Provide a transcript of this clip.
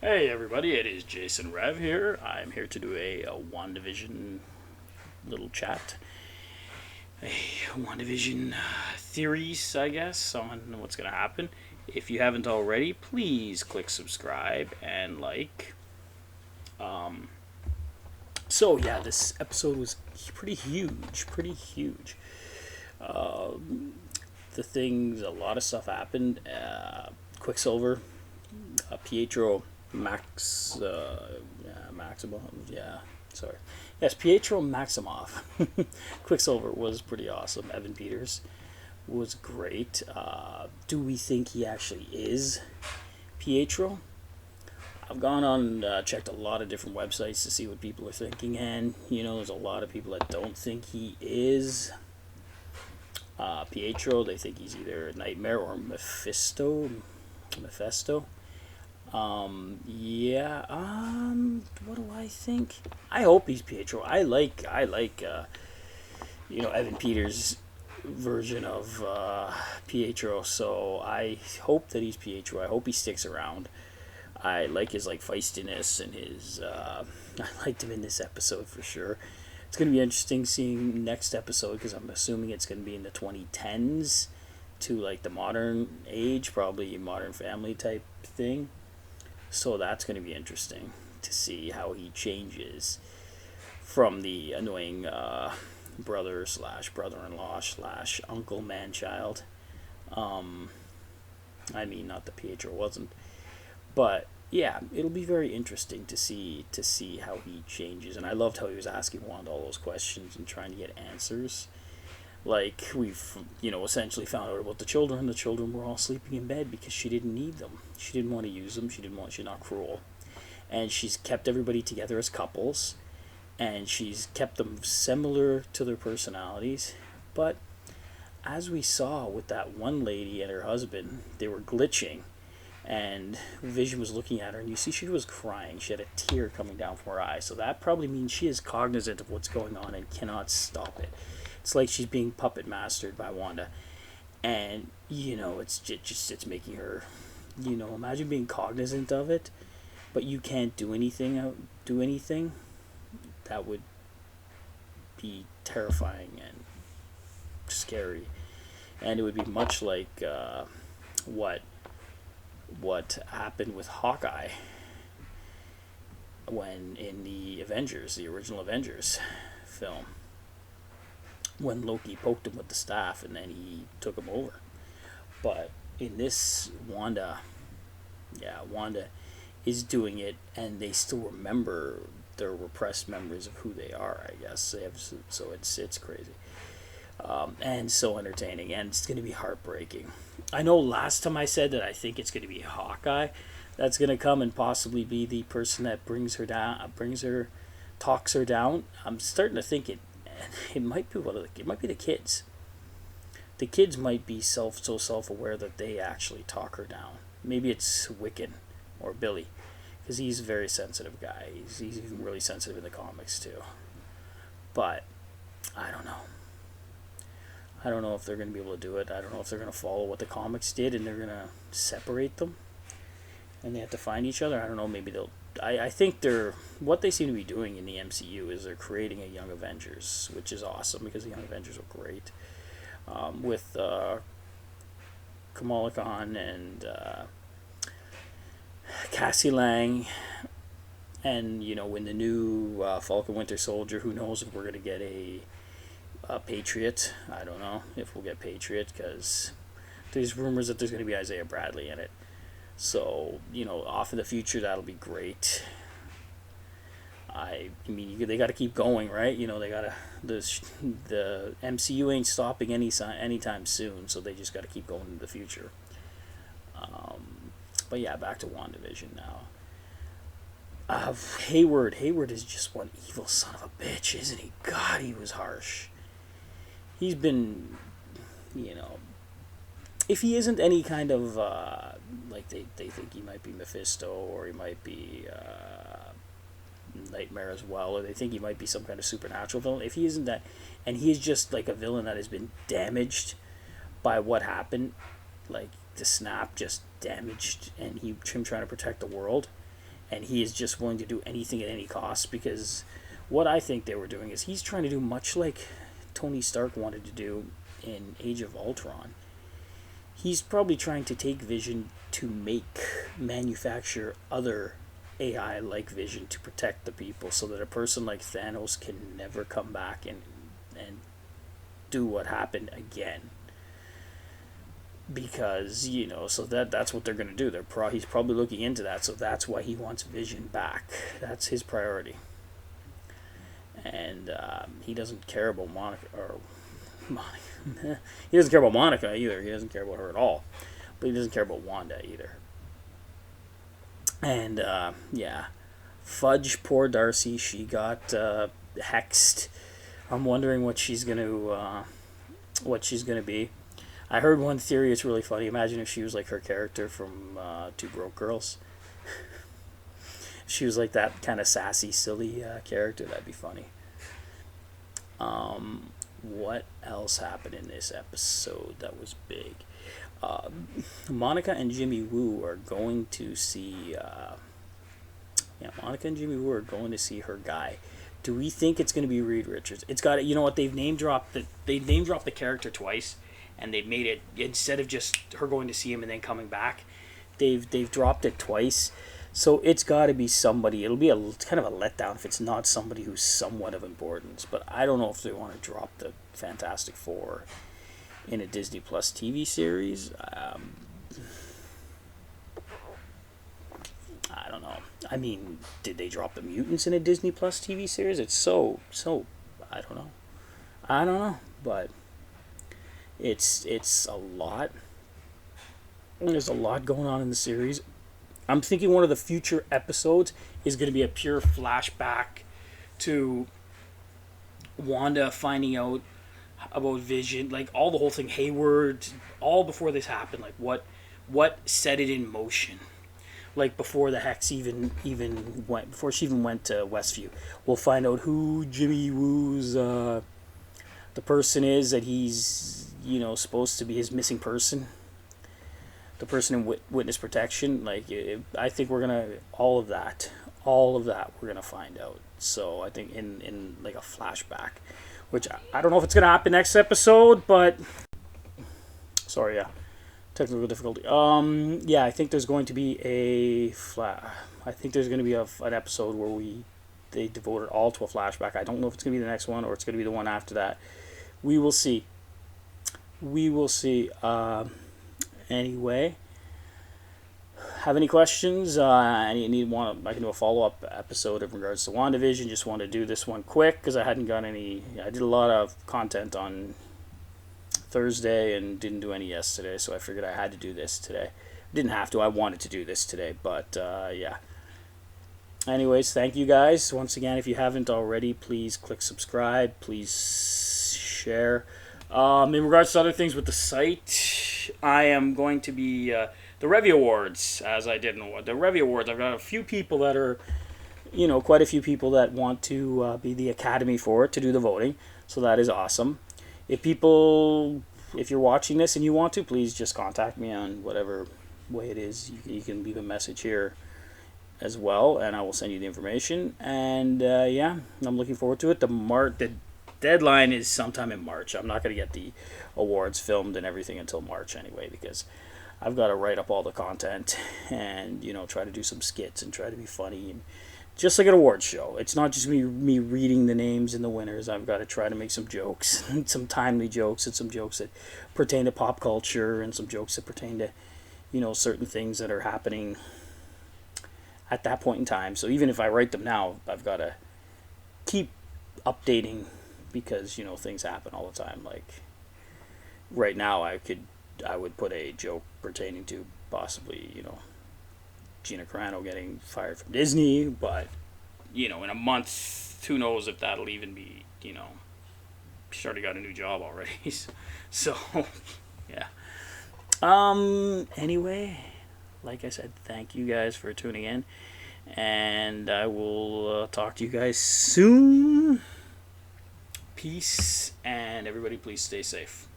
Hey everybody, it is Jason Rev here. I'm here to do a Wanda Vision little chat. A Wanda Vision theories, I guess, on what's going to happen. If you haven't already, please click subscribe and like. So yeah, this episode was pretty huge, pretty huge. The things, a lot of stuff happened. Quicksilver, Pietro Maximoff, yeah, sorry. Yes, Pietro Maximoff. Quicksilver was pretty awesome. Evan Peters was great. Do we think he actually is Pietro? I've gone on checked a lot of different websites to see what people are thinking, and there's a lot of people that don't think he is Pietro. They think he's either Nightmare or Mephisto. Yeah. What do I think? I hope he's Pietro. I like Evan Peters' version of Pietro. So I hope that he's Pietro. I hope he sticks around. I like his feistiness and his. I liked him in this episode for sure. It's gonna be interesting seeing next episode because I'm assuming it's gonna be in the 2010s to the modern age, probably Modern Family type thing. So that's going to be interesting to see how he changes from the annoying brother slash brother-in-law slash uncle man-child. I mean, not that Pietro wasn't, but yeah, it'll be very interesting to see how he changes. And I loved how he was asking Wanda all those questions and trying to get answers. We've essentially found out about the children. The children were all sleeping in bed because she didn't need them. She didn't want to use them. She's not cruel, and she's kept everybody together as couples, and she's kept them similar to their personalities. But as we saw with that one lady and her husband, they were glitching, and Vision was looking at her, and you see she was crying. She had a tear coming down from her eye. So that probably means she is cognizant of what's going on and cannot stop it. It's like she's being puppet mastered by Wanda, and it's making her, imagine being cognizant of it, but you can't do anything. That would be terrifying and scary, and it would be much like what happened with Hawkeye when in the original Avengers film, when Loki poked him with the staff and then he took him over. But in this, Wanda is doing it, and they still remember their repressed memories of who they are. I guess they have, so it's crazy, and so entertaining, and it's going to be heartbreaking. I know last time I said that I think it's going to be Hawkeye that's going to come and possibly be the person that talks her down. I'm starting to think it might be the kids. The kids might be so self aware that they actually talk her down. Maybe it's Wiccan or Billy, because he's a very sensitive guy. He's even really sensitive in the comics too. But I don't know. I don't know if they're going to be able to do it. I don't know if they're going to follow what the comics did and they're going to separate them and they have to find each other. I don't know. Maybe they'll. I think what they seem to be doing in the MCU is they're creating a Young Avengers, which is awesome because the Young Avengers were great, with Kamala Khan and Cassie Lang, and in the new Falcon Winter Soldier, who knows if we're gonna get a Patriot? I don't know if we'll get Patriot because there's rumors that there's gonna be Isaiah Bradley in it. So, off in the future, that'll be great. I mean, they got to keep going, right? They got to. The MCU ain't stopping anytime soon, so they just got to keep going into the future. But yeah, back to WandaVision now. Hayward is just one evil son of a bitch, isn't he? God, he was harsh. He's been, if he isn't any kind of they think he might be Mephisto or he might be Nightmare as well, or they think he might be some kind of supernatural villain. If he isn't that, and he is just like a villain that has been damaged by what happened, like the snap just damaged, and him trying to protect the world, and he is just willing to do anything at any cost. Because what I think they were doing is he's trying to do much like Tony Stark wanted to do in Age of Ultron. He's probably trying to take Vision to manufacture other AI like Vision to protect the people, so that a person like Thanos can never come back and do what happened again. Because, so that's what they're going to do. He's probably looking into that, so that's why he wants Vision back. That's his priority. And he doesn't care about Monica. He doesn't care about Monica either. He doesn't care about her at all. But he doesn't care about Wanda either. And yeah, Fudge, poor Darcy, she got hexed. I'm wondering what she's gonna be. I heard one theory. It's really funny. Imagine if she was like her character from Two Broke Girls. She was like that kind of sassy, silly character. That'd be funny. What else happened in this episode that was big? Monica and Jimmy Woo are going to see. Monica and Jimmy Woo are going to see her guy. Do we think it's going to be Reed Richards? It's got. You know what? They've name dropped the character twice, and they've made it, instead of just her going to see him and then coming back, they've dropped it twice. So it's got to be somebody. It'll be kind of a letdown if it's not somebody who's somewhat of importance. But I don't know if they want to drop the Fantastic Four in a Disney Plus TV series. I don't know. I mean, did they drop the mutants in a Disney Plus TV series? It's so. I don't know. But it's a lot. There's a lot going on in the series. I'm thinking one of the future episodes is going to be a pure flashback to Wanda finding out about Vision, like all the whole thing, Hayward, all before this happened, like what set it in motion, like before the hex even went, before she even went to Westview. We'll find out who Jimmy Woo's the person is that he's supposed to be his missing person. The person in witness protection, I think we're gonna all of that we're gonna find out. So I think in like a flashback, which I don't know if it's gonna happen next episode, but sorry, yeah, technical difficulty. I think there's going to be an episode where they devote it all to a flashback. I don't know if it's gonna be the next one or it's gonna be the one after that. We will see. Anyway, have any questions? I can do a follow-up episode in regards to Wanda Vision. Just want to do this one quick because I hadn't got any. I did a lot of content on Thursday and didn't do any yesterday, so I figured I had to do this today. Didn't have to. I wanted to do this today, but yeah. Anyways, thank you guys once again. If you haven't already, please click subscribe. Please share. In regards to other things with the site, I am going to be the Revy Awards, as I did in the Revy Awards. I've got a few people that are, quite a few people that want to be the Academy for it, to do the voting. So that is awesome. If you're watching this and you want to, please just contact me on whatever way it is. You can leave a message here as well, and I will send you the information. And yeah, I'm looking forward to it. The deadline is sometime in March. I'm not going to get the awards filmed and everything until March anyway, because I've got to write up all the content and try to do some skits and try to be funny, and just like an awards show. It's not just me reading the names and the winners. I've got to try to make some jokes, some timely jokes, and some jokes that pertain to pop culture, and some jokes that pertain to certain things that are happening at that point in time. So even if I write them now, I've got to keep updating, because things happen all the time. Like right now, I would put a joke pertaining to possibly Gina Carano getting fired from Disney, but in a month, who knows if that'll even be she's already got a new job already. So yeah. Anyway, like I said, thank you guys for tuning in, and I will talk to you guys soon. Peace, and everybody please stay safe.